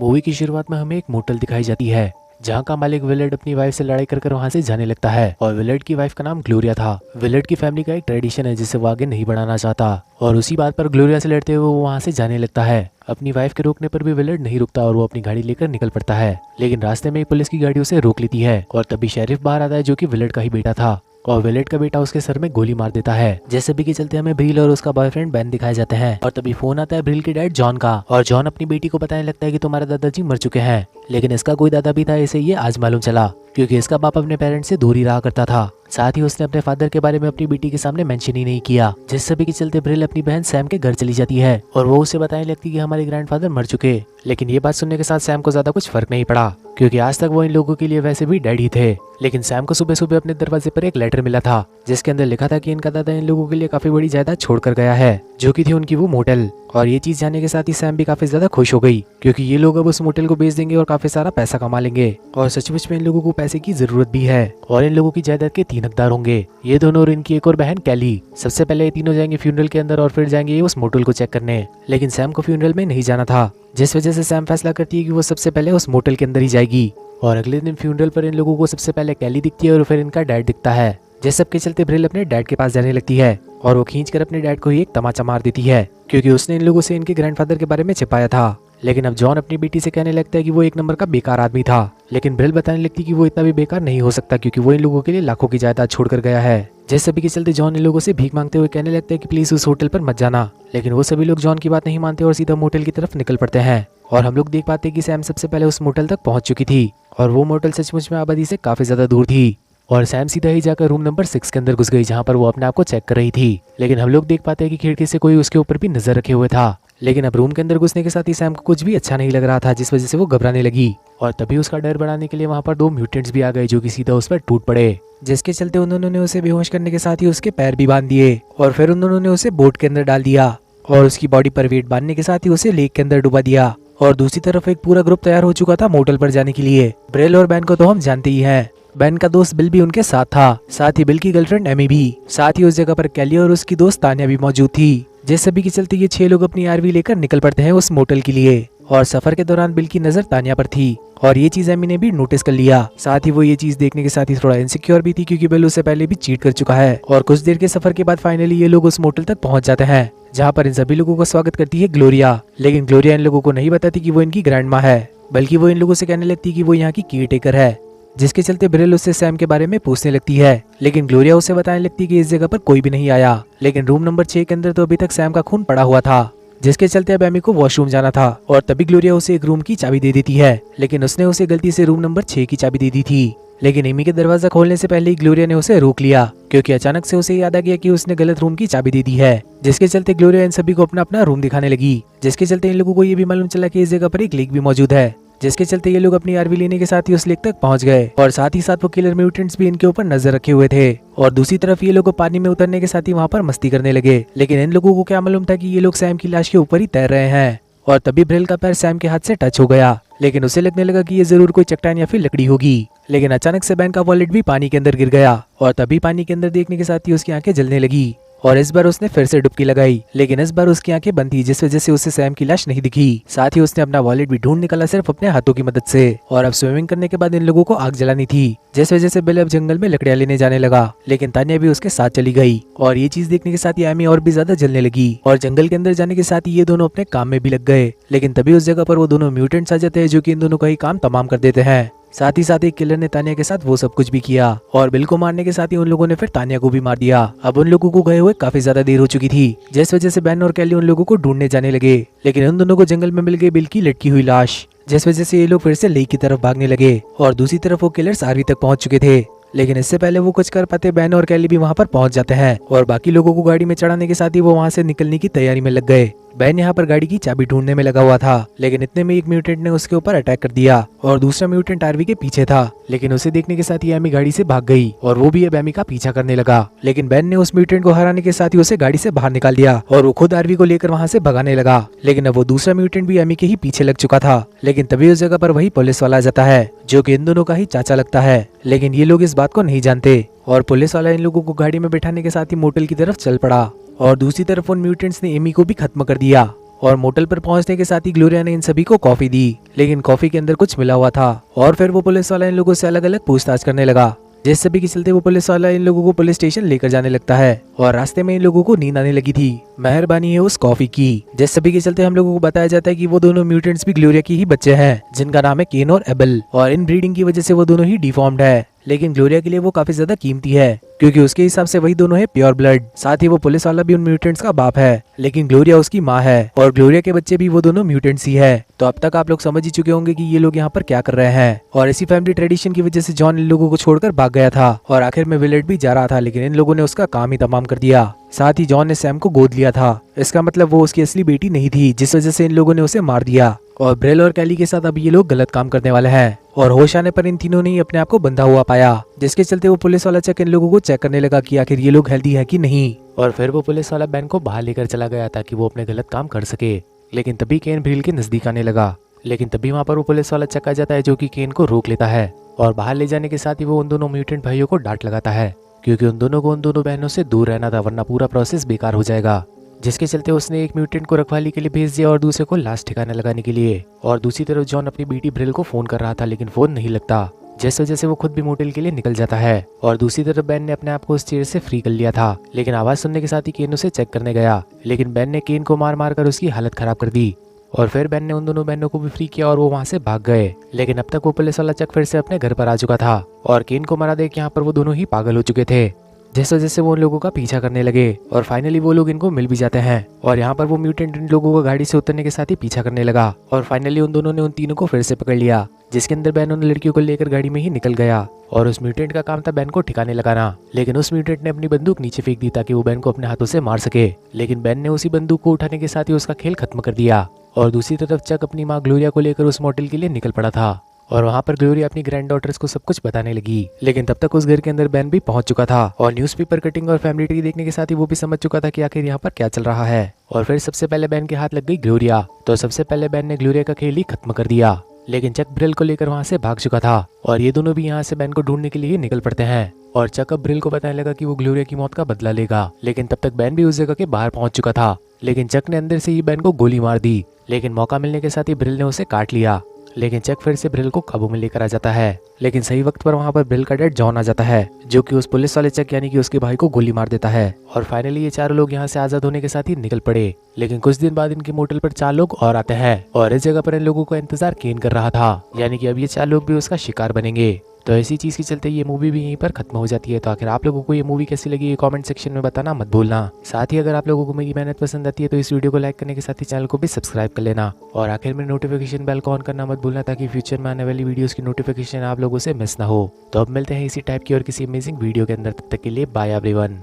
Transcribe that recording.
Movie की शुरुआत में हमें एक मोटल दिखाई जाती है जहाँ का मालिक विलेट अपनी वाइफ से लड़ाई कर वहाँ से जाने लगता है। और विलेट की वाइफ का नाम ग्लोरिया था। विलेट की फैमिली का एक ट्रेडिशन है जिसे वो आगे नहीं बढ़ाना चाहता और उसी बात पर ग्लोरिया से लड़ते हुए वो वहाँ से जाने लगता है। अपनी वाइफ के रोकने पर भी विलेट नहीं रुकता और वो अपनी गाड़ी लेकर निकल पड़ता है, लेकिन रास्ते में एक पुलिस की गाड़ी उसे रोक लेती है और तभी शेरिफ बाहर आता है जो कि विलेट का ही बेटा था और विलेट का बेटा उसके सर में गोली मार देता है। जैसे भी के चलते हमें ब्रिल और उसका बॉयफ्रेंड बेन दिखाए जाते हैं और तभी फोन आता है ब्रिल के डैड जॉन का और जॉन अपनी बेटी को बताने लगता है कि तुम्हारे दादाजी मर चुके हैं, लेकिन इसका कोई दादा भी था इसे ये आज मालूम चला क्योंकि इसका बाप अपने पेरेंट्स से दूर ही रहा करता था। साथ ही उसने अपने फादर के बारे में अपनी बेटी के सामने मेंशन ही नहीं किया। जिस सभी के चलते ब्रिल अपनी बहन सैम के घर चली जाती है और वो उसे बताने लगती कि हमारे ग्रैंडफादर मर चुके। लेकिन ये बात सुनने के साथ सैम को ज्यादा कुछ फर्क नहीं पड़ा क्योंकि आज तक वो इन लोगों के लिए वैसे भी डैड ही थे। लेकिन सैम को सुबह सुबह अपने दरवाजे पर एक लेटर मिला था जिसके अंदर लिखा था कि इनका दादा इन लोगों के लिए काफी बड़ी जायदाद छोड़कर गया है जो कि थी उनकी वो मोटेल। और ये चीज जानने के साथ ही सैम भी काफी ज्यादा खुश हो गई क्योंकि ये लोग अब उस मोटेल को बेच देंगे और काफी सारा पैसा कमा लेंगे और सचमुच में इन लोगों को पैसे की जरूरत भी है और इन लोगों की जायदाद के 3 हकदार होंगे, ये दोनों और इनकी एक और बहन कैली। सबसे पहले ये तीनों जाएंगे फ्यूनरल के अंदर और फिर जाएंगे ये उस मोटेल को चेक करने, लेकिन सैम को फ्यूनरल में नहीं जाना था जिस वजह से सैम फैसला करती है कि वो सबसे पहले उस मोटेल के अंदर ही जाएगी। और अगले दिन फ्यूनरल पर इन लोगों को सबसे पहले कैली दिखती है और फिर इनका डैड दिखता है। जिस सबके चलते ब्रिल अपने डैड के पास जाने लगती है और वो खींचकर अपने डैड को ही एक तमाचा मार देती है क्योंकि उसने इन लोगों से इनके ग्रैंडफादर के बारे में छिपाया था। लेकिन अब जॉन अपनी बेटी से कहने लगता है कि वो एक नंबर का बेकार आदमी था, लेकिन ब्रिल बताने लगती कि वो इतना भी बेकार नहीं हो सकता क्योंकि वो इन लोगों के लिए लाखों की जायदाद छोड़कर गया है। जिस सभी के चलते जॉन इन लोगों से भीख मांगते हुए कहने लगता है कि प्लीज उस होटल पर मत जाना, लेकिन वो सभी लोग जॉन की बात नहीं मानते और सीधा मोटेल की तरफ निकल पड़ते हैं। और हम लोग देख पाते हैं कि सैम सबसे पहले उस मोटेल तक पहुंच चुकी थी और वो मोटेल सचमुच में आबादी से काफी ज्यादा दूर थी और सैम सीधा ही जाकर रूम नंबर 6 के अंदर घुस गई जहाँ पर वो अपने आप को चेक कर रही थी। लेकिन हम लोग देख पाते हैं कि खिड़की से कोई उसके ऊपर भी नजर रखे हुए था। लेकिन अब रूम के अंदर घुसने के साथ ही सैम को कुछ भी अच्छा नहीं लग रहा था जिस वजह से वो घबराने लगी और तभी उसका डर बढ़ाने के लिए वहाँ पर 2 म्यूटेंट्स भी आ गए जो कि सीधा उस पर टूट पड़े, जिसके चलते उन्होंने उसे बेहोश करने के साथ ही उसके पैर भी बांध दिए और फिर उन्होंने उसे बोट के अंदर डाल दिया और उसकी बॉडी पर वेट बांधने के साथ ही उसे लेक के अंदर डुबा दिया। और दूसरी तरफ एक पूरा ग्रुप तैयार हो चुका था मोटेल पर जाने के लिए। ब्रेल और बैन को तो हम जानते ही हैं, बैन का दोस्त बिल भी उनके साथ था, साथ ही बिल की गर्लफ्रेंड एमी भी, साथ ही उस जगह पर कैली और उसकी दोस्त तानिया भी मौजूद थी। जिस सभी के चलते ये 6 लोग अपनी आरवी लेकर निकल पड़ते हैं उस मोटेल के लिए और सफर के दौरान बिल की नजर तानिया पर थी और ये चीज एमी ने भी नोटिस कर लिया। साथ ही वो ये चीज देखने के साथ ही थोड़ा इनसिक्योर भी थी क्योंकि बिल उससे पहले भी चीट कर चुका है। और कुछ देर के सफर के बाद फाइनली ये लोग उस मोटेल तक पहुंच जाते हैं जहाँ पर इन सभी लोगों का स्वागत करती है ग्लोरिया। लेकिन ग्लोरिया इन लोगों को नहीं बताती कि वो इनकी ग्रैंड माँ है, बल्कि वो इन लोगों से कहने लगती कि वो यहाँ की केयर टेकर है, जिसके चलते ब्रिल उससे सैम के बारे में पूछने लगती है। लेकिन ग्लोरिया उसे बताने लगती कि इस जगह पर कोई भी नहीं आया, लेकिन रूम नंबर 6 के अंदर तो अभी तक सैम का खून पड़ा हुआ था, जिसके चलते अब एमी को वॉशरूम जाना था। और तभी ग्लोरिया उसे एक रूम की चाबी दे देती है, लेकिन उसने उसे गलती से रूम नंबर 6 की चाबी दे दी थी। लेकिन एमी के दरवाजा खोलने से पहले ही ग्लोरिया ने उसे रोक लिया क्योंकि अचानक से उसे याद आ गया कि उसने गलत रूम की चाबी दे दी है, जिसके चलते ग्लोरिया इन सभी को अपना अपना रूम दिखाने लगी। जिसके चलते इन लोगों को ये भी मालूम चला कि इस जगह पर एक लेक भी मौजूद है, जिसके चलते ये लोग अपनी आरवी लेने के साथ ही उस लेक तक पहुंच गए और साथ ही साथ वो किलर म्यूटेंट्स भी इनके ऊपर नजर रखे हुए थे। और दूसरी तरफ ये लोग पानी में उतरने के साथ ही वहाँ पर मस्ती करने लगे, लेकिन इन लोगों को क्या मालूम था कि ये लोग सैम की लाश के ऊपर ही तैर रहे हैं। और तभी ब्रिल का पैर सैम के हाथ से टच हो गया, लेकिन उसे लगने लगा कि ये जरूर कोई चट्टान या फिर लकड़ी होगी। लेकिन अचानक से बैन का वॉलेट भी पानी के अंदर गिर गया और तभी पानी के अंदर देखने के साथ ही उसकी आंखें जलने लगी और इस बार उसने फिर से डुबकी लगाई, लेकिन इस बार उसकी आंखें बंद थी जिस वजह से उसे सैम की लाश नहीं दिखी। साथ ही उसने अपना वॉलेट भी ढूंढ निकाला सिर्फ अपने हाथों की मदद से। और अब स्विमिंग करने के बाद इन लोगों को आग जलानी थी, जिस वजह से बिल अब जंगल में लकड़ियां लेने जाने लगा, लेकिन तानिया भी उसके साथ चली गई। और ये चीज देखने के साथ ही एमी और भी ज्यादा जलने लगी और जंगल के अंदर जाने के साथ ही ये दोनों अपने काम में भी लग गए। लेकिन तभी उस जगह पर वो दोनों म्यूटेंट्स आ जाते हैं जो कि इन दोनों का ही काम तमाम कर देते हैं। साथ ही साथ एक किलर ने तानिया के साथ वो सब कुछ भी किया और बिल को मारने के साथ ही उन लोगों ने फिर तानिया को भी मार दिया। अब उन लोगों को गए हुए काफी ज्यादा देर हो चुकी थी, जिस वजह से बैन और कैली उन लोगों को ढूंढने जाने लगे, लेकिन उन दोनों को जंगल में मिल गई बिल की लटकी हुई लाश, जिस वजह से ये लोग फिर से लेक की तरफ भागने लगे। और दूसरी तरफ वो किलर्स आरवी तक पहुंच चुके थे, लेकिन इससे पहले वो कुछ कर पाते बैन और कैली भी वहाँ पर पहुंच जाते हैं और बाकी लोगों को गाड़ी में चढ़ाने के साथ ही वो वहाँ से निकलने की तैयारी में लग गए। बैन यहाँ पर गाड़ी की चाबी ढूंढने में लगा हुआ था, लेकिन इतने में एक म्यूटेंट ने उसके ऊपर अटैक कर दिया और दूसरा म्यूटेंट आरवी के पीछे था, लेकिन उसे देखने के साथ ही एमी गाड़ी से भाग गई और वो भी अब एमी का पीछा करने लगा। लेकिन बैन ने उस म्यूटेंट को हराने के साथ ही उसे गाड़ी से बाहर निकाल दिया और वो खुद आरवी को लेकर वहाँ से भगाने लगा। लेकिन अब वो दूसरा म्यूटेंट भी एमी के ही पीछे लग चुका था। लेकिन तभी उस जगह पर वही पुलिस वाला आ जाता है जो कि इन दोनों का ही चाचा लगता है, लेकिन ये लोग इस बात को नहीं जानते और पुलिस वाला इन लोगों को गाड़ी में बैठाने के साथ ही मोटेल की तरफ चल पड़ा। और दूसरी तरफ उन म्यूटेंट्स ने एमी को भी खत्म कर दिया और मोटल पर पहुंचने के साथ ही ग्लोरिया ने इन सभी को कॉफी दी, लेकिन कॉफी के अंदर कुछ मिला हुआ था। और फिर वो पुलिस वाला इन लोगों से अलग अलग पूछताछ करने लगा, जिस सभी के चलते वो पुलिस वाला इन लोगों को पुलिस स्टेशन लेकर जाने लगता है। और रास्ते में इन लोगों को नींद आने लगी थी, मेहरबानी है उस कॉफी की। जिस सभी के चलते हम लोगों को बताया जाता है कि वो दोनों म्यूटेंट्स भी ग्लोरिया की ही बच्चे हैं, जिनका नाम है केन और एबल, और इन ब्रीडिंग की वजह से वो दोनों ही डिफॉर्म्ड है। लेकिन ग्लोरिया के लिए वो काफी ज्यादा कीमती है, क्योंकि उसके हिसाब से वही दोनों है प्योर ब्लड। साथ ही वो पुलिस वाला भी उन म्यूटेंट्स का बाप है, लेकिन ग्लोरिया उसकी माँ है, और ग्लोरिया के बच्चे भी वो दोनों म्यूटेंट्स ही है। तो अब तक आप लोग समझ ही चुके होंगे कि ये लोग यहाँ पर क्या कर रहे हैं। और इसी फैमिली ट्रेडिशन की वजह से जॉन इन लोगों को छोड़कर भाग गया था, और आखिर में विलेट भी जा रहा था, लेकिन इन लोगों ने उसका काम ही तमाम कर दिया। साथ ही जॉन ने सैम को गोद लिया था, इसका मतलब वो उसकी असली बेटी नहीं थी, जिस वजह से इन लोगों ने उसे मार दिया। और ब्रेल और कैली के साथ अब ये लोग गलत काम करने वाले हैं, और होश आने पर इन तीनों ने ही अपने आप को बंधा हुआ पाया, जिसके चलते वो पुलिस वाला चेक इन लोगों को चेक करने लगा कि आखिर ये लोग हेल्दी है कि नहीं। और फिर वो पुलिस वाला बैन को बाहर लेकर चला गया ताकि वो अपने गलत काम कर सके। लेकिन तभी केन भीड़ के नजदीक आने लगा, लेकिन तभी वहाँ पर वो पुलिस वाला चेक आ जाता है, जो कि केन को रोक लेता है। और बाहर ले जाने के साथ ही वो उन दोनों म्यूटेंट भाइयों को डांट लगाता है, क्योंकि उन दोनों को उन दोनों बहनों से दूर रहना था, वरना पूरा प्रोसेस बेकार हो जाएगा। जिसके चलते उसने एक म्यूटेंट को रखवाली के लिए भेज दिया और दूसरे को लाश ठिकाने लगाने के लिए। और दूसरी तरफ जॉन अपनी बेटी ब्रिल को फोन कर रहा था, लेकिन फोन नहीं लगता, जिस वजह से वो खुद भी मोटेल के लिए निकल जाता है। और दूसरी तरफ बेन ने अपने आप को उस चेयर से फ्री कर लिया था, लेकिन आवाज सुनने के साथ ही केन उसे चेक करने गया, लेकिन बेन ने केन को मार मार कर उसकी हालत खराब कर दी। और फिर बेन ने उन दोनों बहनों को भी फ्री किया और वो वहाँ से भाग गए। लेकिन अब तक वो पुलिस वाला चक फिर से अपने घर पर आ चुका था, और केन को मारा देख यहाँ पर वो दोनों ही पागल हो चुके थे, जिस वजह से वो उन लोगों का पीछा करने लगे। और फाइनली वो लोग इनको मिल भी जाते हैं, और यहाँ पर वो म्यूटेंट इन लोगों को गाड़ी से उतरने के साथ ही पीछा करने लगा। और फाइनली उन दोनों ने उन तीनों को फिर से पकड़ लिया, जिसके अंदर बैन उन लड़कियों को लेकर गाड़ी में ही निकल गया। और उस म्यूटेंट का काम था बैन को ठिकाने लगाना, लेकिन उस म्यूटेंट ने अपनी बंदूक नीचे फेंक दी ताकि वो बैन को अपने हाथों से मार सके। लेकिन बैन ने उसी बंदूक को उठाने के साथ ही उसका खेल खत्म कर दिया। और दूसरी तरफ चक अपनी माँ ग्लोरिया को लेकर उस मोटेल के लिए निकल पड़ा था, और वहाँ पर ग्लोरिया अपनी ग्रैंड डॉटर्स को सब कुछ बताने लगी। लेकिन तब तक उस घर के अंदर बैन भी पहुंच चुका था, और न्यूज़पेपर कटिंग और फैमिली ट्री देखने के साथ ही वो भी समझ चुका था कि आखिर यहाँ पर क्या चल रहा है। और फिर सबसे पहले बैन के हाथ लग गई ग्लोरिया, तो सबसे पहले बैन ने ग्लोरिया का खेल ही खत्म कर दिया। लेकिन चक ब्रिल को लेकर वहाँ से भाग चुका था, और ये दोनों भी यहाँ से बैन को ढूंढने के लिए निकल पड़ते हैं। और चक अब ब्रिल को बताने लगा कि वो ग्लोरिया की मौत का बदला लेगा। लेकिन तब तक बैन भी उस जगह के बाहर पहुंच चुका था, लेकिन चक ने अंदर से ही बैन को गोली मार दी। लेकिन मौका मिलने के साथ ही ब्रिल ने उसे काट लिया। लेकिन चक फिर से ब्रिल को काबू में लेकर आ जाता है, लेकिन सही वक्त पर वहाँ पर ब्रिल का डैड जॉन आ जाता है, जो कि उस पुलिस वाले चक यानी कि उसके भाई को गोली मार देता है। और फाइनली ये चारों लोग यहाँ से आजाद होने के साथ ही निकल पड़े। लेकिन कुछ दिन बाद इनके मोटल पर 4 लोग और आते हैं, और इस जगह पर इन लोगों का इंतजार केन कर रहा था, यानी कि अब ये 4 लोग भी उसका शिकार बनेंगे। तो ऐसी चीज के चलते ये मूवी भी यहीं पर खत्म हो जाती है। तो आखिर आप लोगों को ये मूवी कैसी लगी, ये कमेंट सेक्शन में बताना मत भूलना। साथ ही अगर आप लोगों को मेरी मेहनत पसंद आती है तो इस वीडियो को लाइक करने के साथ ही चैनल को भी सब्सक्राइब कर लेना, और आखिर में नोटिफिकेशन बेल को ऑन करना मत भूलना, ताकि फ्यूचर में आने वाली वीडियोस की नोटिफिकेशन आप लोगों से मिस ना हो। तो अब मिलते हैं इसी टाइप की और किसी अमेजिंग वीडियो के अंदर, तब तक के लिए बाय एवरीवन।